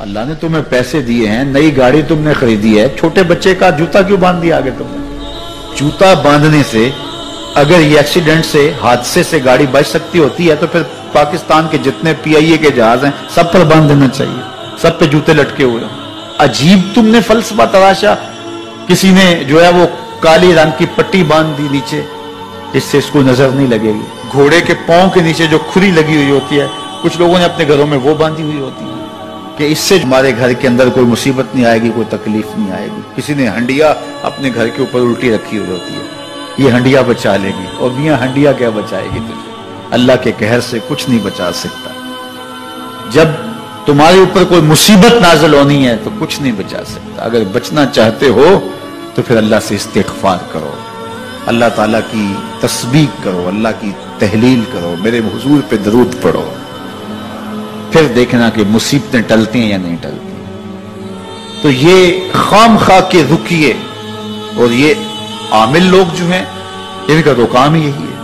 اللہ نے تمہیں پیسے دیے ہیں, نئی گاڑی تم نے خریدی ہے, چھوٹے بچے کا جوتا کیوں باندھ دیا آگے تم نے؟ جوتا باندھنے سے اگر یہ ایکسیڈنٹ سے, حادثے سے گاڑی بچ سکتی ہوتی ہے تو پھر پاکستان کے جتنے پی آئی اے کے جہاز ہیں سب پر باندھ دینا چاہیے, سب پہ جوتے لٹکے ہوئے ہوں. عجیب تم نے فلسفہ تراشا. کسی نے جو ہے وہ کالی رنگ کی پٹی باندھ دی نیچے, اس سے اس کو نظر نہیں لگے گی. گھوڑے کے پاؤں کے نیچے جو کھری لگی ہوئی ہوتی ہے, کچھ لوگوں نے اپنے گھروں میں وہ باندھی ہوئی ہوتی ہے کہ اس سے ہمارے گھر کے اندر کوئی مصیبت نہیں آئے گی, کوئی تکلیف نہیں آئے گی. کسی نے ہنڈیا اپنے گھر کے اوپر الٹی رکھی ہوئی ہوتی ہے, یہ ہنڈیا بچا لے گی. اور میاں ہنڈیا کیا بچائے گی تجھے؟ اللہ کے قہر سے کچھ نہیں بچا سکتا. جب تمہارے اوپر کوئی مصیبت نازل ہونی ہے تو کچھ نہیں بچا سکتا. اگر بچنا چاہتے ہو تو پھر اللہ سے استغفار کرو, اللہ تعالیٰ کی تسبیح کرو, اللہ کی تحلیل کرو, میرے حضور پہ درود پڑھو, پھر دیکھنا کہ مصیبتیں ٹلتی ہیں یا نہیں ٹلتی. تو یہ خام خواہ کے رکیے اور یہ عامل لوگ جو ہیں ان کا تو کام یہی ہے.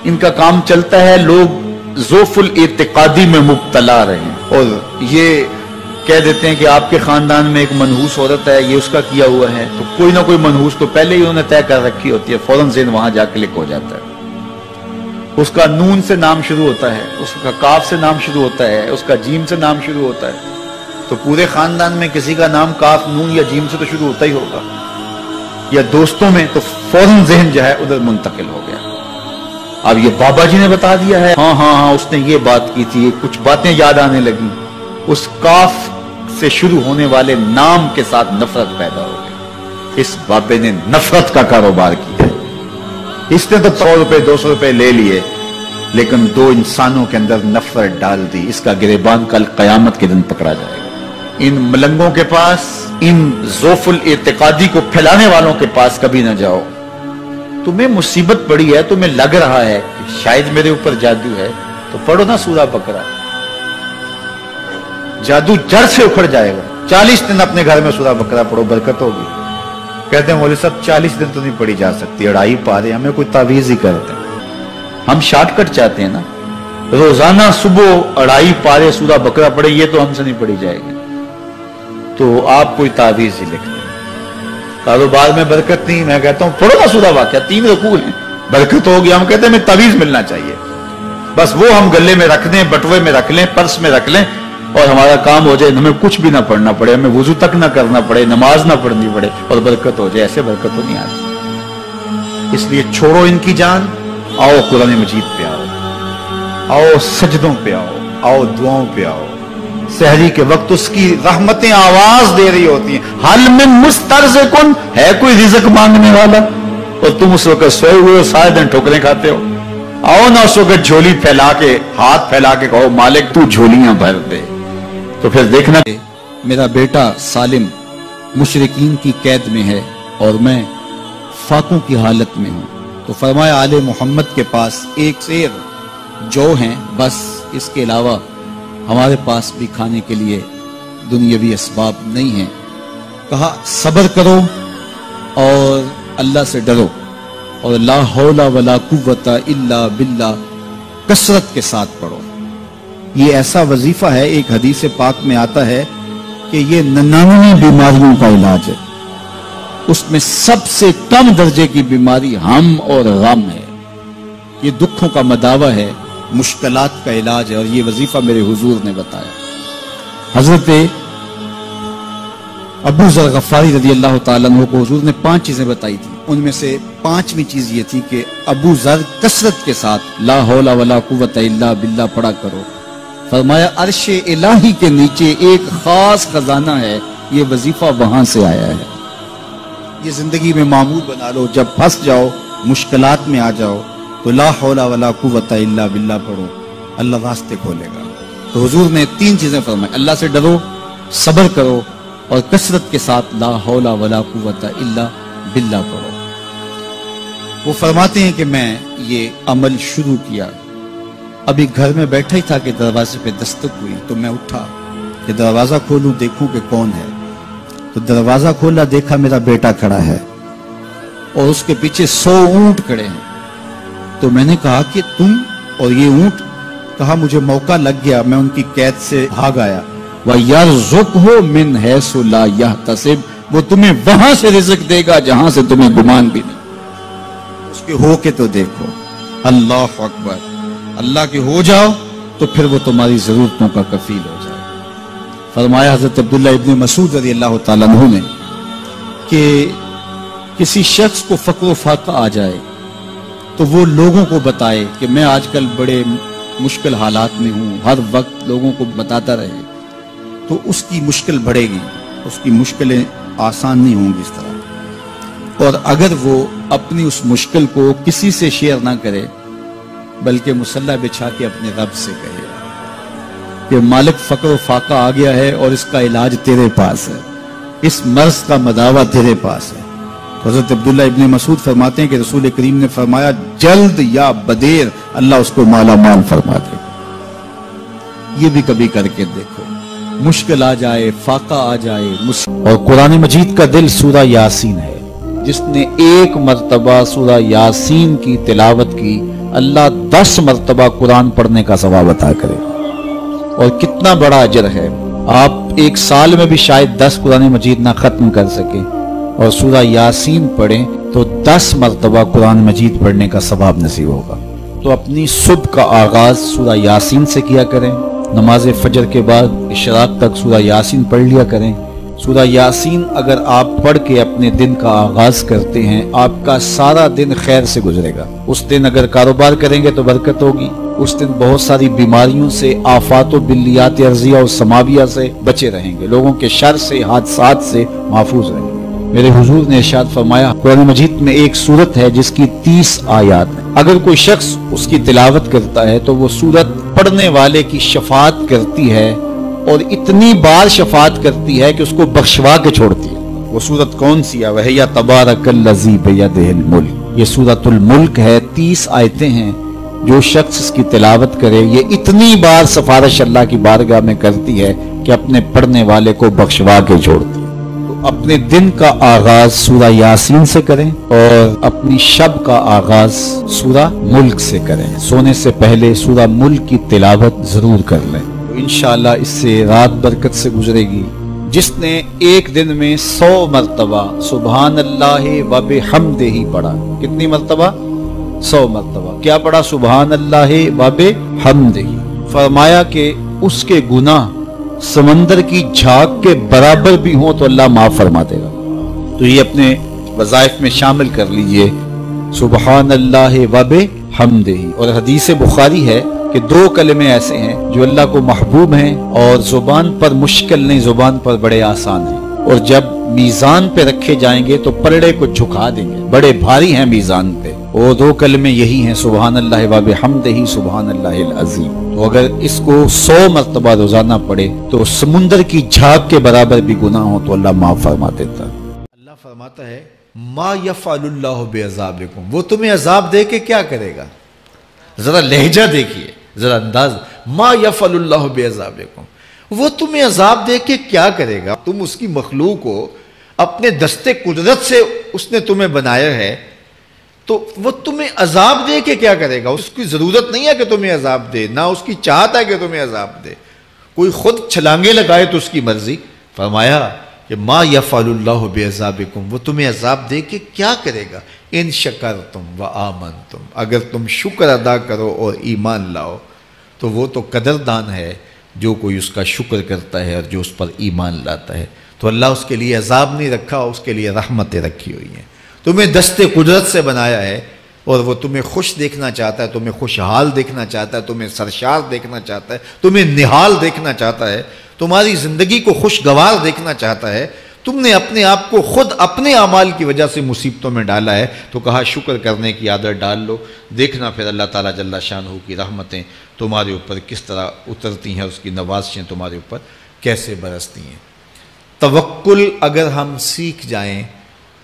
ان کا کام چلتا ہے لوگ ذوف الاعتقادی میں مبتلا رہے اور یہ کہہ دیتے ہیں کہ آپ کے خاندان میں ایک منحوس عورت ہے, یہ اس کا کیا ہوا ہے, تو کوئی نہ کوئی منحوس تو پہلے ہی انہوں نے طے کر رکھی ہوتی ہے, فوراً ذہن وہاں جا کلک ہو جاتا ہے. اس کا نون سے نام شروع ہوتا ہے, اس کا کاف سے نام شروع ہوتا ہے, اس کا جیم سے نام شروع ہوتا ہے, تو پورے خاندان میں کسی کا نام کاف, نون یا جیم سے تو شروع ہوتا ہی ہوگا. یا دوستوں میں تو فوراً ذہن جو ہے ادھر منتقل ہو گیا. اب یہ بابا جی نے بتا دیا ہے, ہاں ہاں ہاں اس نے یہ بات کی تھی, کچھ باتیں یاد آنے لگی. اس کاف سے شروع ہونے والے نام کے ساتھ نفرت پیدا ہو گئی. اس بابے نے نفرت کا کاروبار کیا. اس نے تو 100 روپے 200 روپے لے لیے, لیکن 2 انسانوں کے اندر نفرت ڈال دی. اس کا گریبان کل قیامت کے دن پکڑا جائے گا. ان ملنگوں کے پاس, ان ذوف الاعتقادی کو پھیلانے والوں کے پاس کبھی نہ جاؤ. تمہیں مصیبت پڑی ہے, تمہیں لگ رہا ہے کہ شاید میرے اوپر جادو ہے, تو پڑھو نا سورہ بقرہ, جادو جڑ سے اکھڑ جائے گا. 40 دن اپنے گھر میں سورہ بقرہ پڑھو, برکت ہوگی. کہتے ہیں مولوی صاحب 40 دن تو نہیں پڑھی جا سکتی, 2.5 پارے, ہمیں کوئی تعویذ ہی کرتے ہیں. ہم شارٹ کٹ چاہتے ہیں نا, روزانہ صبح 2.5 پارے سورہ بقرہ پڑھے, یہ تو ہم سے نہیں پڑھی جائے گی. تو آپ کوئی تعویذ ہی لکھتے ہیں. کاروبار میں برکت نہیں, میں کہتا ہوں پڑھو نا سورہ واقعہ, 3 رکوع ہیں, برکت ہوگی. ہم کہتے ہیں ہمیں تعویذ ملنا چاہیے, بس وہ ہم گلے میں رکھ دیں, بٹوے میں رکھ لیں, پرس میں رکھ لیں, اور ہمارا کام ہو جائے, ہمیں کچھ بھی نہ پڑھنا پڑے, ہمیں وضو تک نہ کرنا پڑے, نماز نہ پڑھنی پڑے, اور برکت ہو جائے. ایسے برکت تو نہیں آتی. اس لیے چھوڑو ان کی جان, آؤ قرآن مجید پہ آؤ, آؤ سجدوں پہ آؤ, آؤ دعاؤں پہ آؤ. سحری کے وقت اس کی رحمتیں آواز دے رہی ہوتی ہیں, حل من مسترزقن, ہے کوئی رزق مانگنے والا, اور تم اس وقت سوئے ہوئے سارے دن ٹھوکریں کھاتے ہو. آؤ نا اس وقت جھولی پھیلا کے, ہاتھ پھیلا کے کہو مالک تو جھولیاں بھر دے. تو پھر دیکھنا میرا بیٹا سالم مشرکین کی قید میں ہے اور میں فاقوں کی حالت میں ہوں. تو فرمایا آل محمد کے پاس ایک سیر جو ہیں, بس اس کے علاوہ ہمارے پاس بھی کھانے کے لیے دنیاوی اسباب نہیں ہیں. کہا صبر کرو اور اللہ سے ڈرو, اور لا حول ولا قوت الا باللہ کثرت کے ساتھ پڑھو. یہ ایسا وظیفہ ہے, ایک حدیث پاک میں آتا ہے کہ یہ 99 بیماریوں کا علاج ہے. اس میں سب سے کم درجے کی بیماری ہم اور غم ہے. یہ دکھوں کا مداوع ہے, مشکلات کا علاج ہے, اور یہ وظیفہ میرے حضور نے بتایا. حضرت ابو ذر غفاری رضی اللہ تعالیٰ عنہ کو حضور نے 5 چیزیں بتائی تھی. ان میں سے 5ویں چیز یہ تھی کہ ابو ذر کثرت کے ساتھ لا حول ولا قوت الا باللہ پڑھا کرو. فرمایا عرش الہی کے نیچے ایک خاص خزانہ ہے, یہ وظیفہ وہاں سے آیا ہے. یہ زندگی میں معمول بنا لو, جب پھنس جاؤ, مشکلات میں آ جاؤ, تو لا حول ولا قوت الا باللہ پڑھو, اللہ راستے کھولے گا. تو حضور نے 3 چیزیں فرمائی, اللہ سے ڈرو, صبر کرو, اور کثرت کے ساتھ لا حول ولا قوت الا باللہ پڑھو. وہ فرماتے ہیں کہ میں یہ عمل شروع کیا, ابھی گھر میں بیٹھا ہی تھا کہ دروازے پہ دستک ہوئی. تو میں اٹھا کہ دروازہ کھولوں, دیکھوں کہ کون ہے. تو دروازہ کھولا, دیکھا میرا بیٹا کھڑا ہے اور اس کے پیچھے 100 اونٹ کھڑے ہیں. تو میں نے کہا کہ تم اور یہ اونٹ؟ کہا مجھے موقع لگ گیا, میں ان کی قید سے بھاگ آیا. وَيَرْزُقْهُ مِنْ حَيْثُ لَا يَحْتَسِبُ، وہ تمہیں وہاں سے رزق دے گا جہاں سے تمہیں گمان بھی نہیں۔ اس کے ہو کے تو دیکھو، اللہ اکبر، اللہ کے ہو جاؤ تو پھر وہ تمہاری ضرورتوں کا کفیل ہو جائے۔ فرمایا حضرت عبداللہ ابن مسعود رضی اللہ تعالیٰ عنہ نے کہ کسی شخص کو فقر و فاقہ آ جائے تو وہ لوگوں کو بتائے کہ میں آج کل بڑے مشکل حالات میں ہوں، ہر وقت لوگوں کو بتاتا رہے تو اس کی مشکل بڑھے گی، اس کی مشکلیں آسان نہیں ہوں گی اس طرح۔ اور اگر وہ اپنی اس مشکل کو کسی سے شیئر نہ کرے بلکہ مصلی بچھا کے اپنے رب سے کہے کہ مالک فقر و فاقہ آ گیا ہے اور اس کا علاج تیرے پاس ہے، اس مرض کا مداوع تیرے پاس ہے۔ تو حضرت عبداللہ ابن مسعود فرماتے ہیں کہ رسول کریم نے فرمایا جلد یا بدیر اللہ اس کو مالا مال فرما دے۔ یہ بھی کبھی کر کے دیکھو، مشکل آ جائے، فاقہ آ جائے۔ اور قرآن مجید کا دل سورہ یاسین ہے، جس نے ایک مرتبہ سورہ یاسین کی تلاوت کی اللہ 10 مرتبہ قرآن پڑھنے کا ثواب عطا کرے۔ اور کتنا بڑا اجر ہے، آپ ایک سال میں بھی شاید 10 قرآن مجید نہ ختم کر سکیں اور سورہ یاسین پڑھیں تو 10 مرتبہ قرآن مجید پڑھنے کا ثواب نصیب ہوگا۔ تو اپنی صبح کا آغاز سورہ یاسین سے کیا کریں، نماز فجر کے بعد اشراق تک سورہ یاسین پڑھ لیا کریں۔ سورہ یاسین اگر آپ پڑھ کے اپنے دن کا آغاز کرتے ہیں، آپ کا سارا دن خیر سے گزرے گا۔ اس دن اگر کاروبار کریں گے تو برکت ہوگی، اس دن بہت ساری بیماریوں سے، آفات و بلیات ارضیہ اور سماویہ سے بچے رہیں گے، لوگوں کے شر سے، حادثات سے محفوظ رہیں گے۔ میرے حضور نے ارشاد فرمایا قرآن مجید میں ایک سورت ہے جس کی 30 آیات ہیں، اگر کوئی شخص اس کی تلاوت کرتا ہے تو وہ سورت پڑھنے والے کی شفاعت کرتی ہے، اور اتنی بار شفاعت کرتی ہے کہ اس کو بخشوا کے چھوڑتی ہے۔ وہ سورت کون سی ہے؟ وَهِيَ تَبَارَكَ الَّذِي بِيَدِهِ الْمُلْكُ، یہ سورۃ الملک ہے، 30 آیتیں ہیں۔ جو شخص اس کی تلاوت کرے یہ اتنی بار سفارش اللہ کی بارگاہ میں کرتی ہے کہ اپنے پڑھنے والے کو بخشوا کے چھوڑتی ہے۔ تو اپنے دن کا آغاز سورہ یاسین سے کریں اور اپنی شب کا آغاز سورہ ملک سے کریں۔ سونے سے پہلے سورہ ملک کی تلاوت ضرور کر لیں، انشاءاللہ اس سے رات برکت سے گزرے گی۔ جس نے ایک دن میں 100 مرتبہ سبحان اللہ و بحمدہ پڑھا، کتنی مرتبہ؟ 100 مرتبہ کیا پڑھا؟ سبحان اللہ و بحمدہ، فرمایا کہ اس کے گناہ سمندر کی جھاگ کے برابر بھی ہوں تو اللہ معاف فرما دے گا۔ تو یہ اپنے وظائف میں شامل کر لیجئے، سبحان اللہ و بحمدہ۔ اور حدیث بخاری ہے کہ 2 کلمے ایسے ہیں جو اللہ کو محبوب ہیں اور زبان پر مشکل نہیں، زبان پر بڑے آسان ہیں، اور جب میزان پہ رکھے جائیں گے تو پلڑے کو جھکا دیں گے، بڑے بھاری ہیں میزان پہ۔ وہ 2 کلمے یہی ہیں، سبحان اللہ و بحمدہ، سبحان اللہ العظیم۔ تو اگر اس کو 100 مرتبہ روزانہ پڑھے تو سمندر کی جھاگ کے برابر بھی گناہ ہو تو اللہ معاف فرما دیتا ہے۔ اللہ فرماتا ہے ما یفعل اللہ بعذابکم، وہ تمہیں عذاب دے کے کیا کرے گا؟ ذرا لہجہ دیکھیے، ذرا انداز، ما یفعل اللہ بعذابکم، وہ تمہیں عذاب دے کے کیا کرے گا؟ تم اس کی مخلوق ہو، اپنے دستے قدرت سے اس نے تمہیں بنایا ہے، تو وہ تمہیں عذاب دے کے کیا کرے گا؟ اس کی ضرورت نہیں ہے کہ تمہیں عذاب دے، نہ اس کی چاہت ہے کہ تمہیں عذاب دے، کوئی خود چھلانگے لگائے تو اس کی مرضی۔ فرمایا کہ ما یفعل اللہ بعذابکم، وہ تمہیں عذاب دے کے کیا کرے گا؟ ان شکرتم و آمنتم، اگر تم شکر ادا کرو اور ایمان لاؤ تو وہ تو قدردان ہے جو کوئی اس کا شکر کرتا ہے اور جو اس پر ایمان لاتا ہے۔ تو اللہ اس کے لیے عذاب نہیں رکھا، اس کے لیے رحمتیں رکھی ہوئی ہیں۔ تمہیں دست قدرت سے بنایا ہے اور وہ تمہیں خوش دیکھنا چاہتا ہے، تمہیں خوشحال دیکھنا چاہتا ہے، تمہیں سرشار دیکھنا چاہتا ہے، تمہیں نہال دیکھنا چاہتا ہے، تمہاری زندگی کو خوشگوار دیکھنا چاہتا ہے۔ تم نے اپنے آپ کو خود اپنے اعمال کی وجہ سے مصیبتوں میں ڈالا ہے، تو کہا شکر کرنے کی عادت ڈال لو، دیکھنا پھر اللہ تعالیٰ جل شانہ کی رحمتیں تمہارے اوپر کس طرح اترتی ہیں، اس کی نوازشیں تمہارے اوپر کیسے برستی ہیں۔ توکل اگر ہم سیکھ جائیں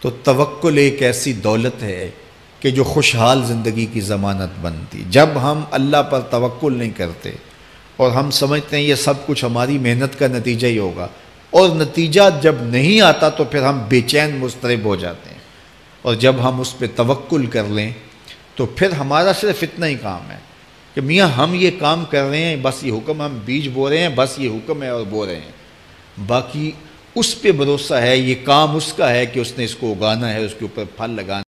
تو توکل ایک ایسی دولت ہے کہ جو خوشحال زندگی کی ضمانت بنتی۔ جب ہم اللہ پر توکل نہیں کرتے اور ہم سمجھتے ہیں یہ سب کچھ ہماری محنت کا نتیجہ ہی ہوگا، اور نتیجہ جب نہیں آتا تو پھر ہم بے چین مضطرب ہو جاتے ہیں، اور جب ہم اس پہ توکل کر لیں تو پھر ہمارا صرف اتنا ہی کام ہے کہ میاں ہم یہ کام کر رہے ہیں، بس یہ حکم، ہم بیج بو رہے ہیں، بس یہ حکم ہے اور بو رہے ہیں، باقی اس پہ بھروسہ ہے، یہ کام اس کا ہے کہ اس نے اس کو اگانا ہے، اس کے اوپر پھل لگانا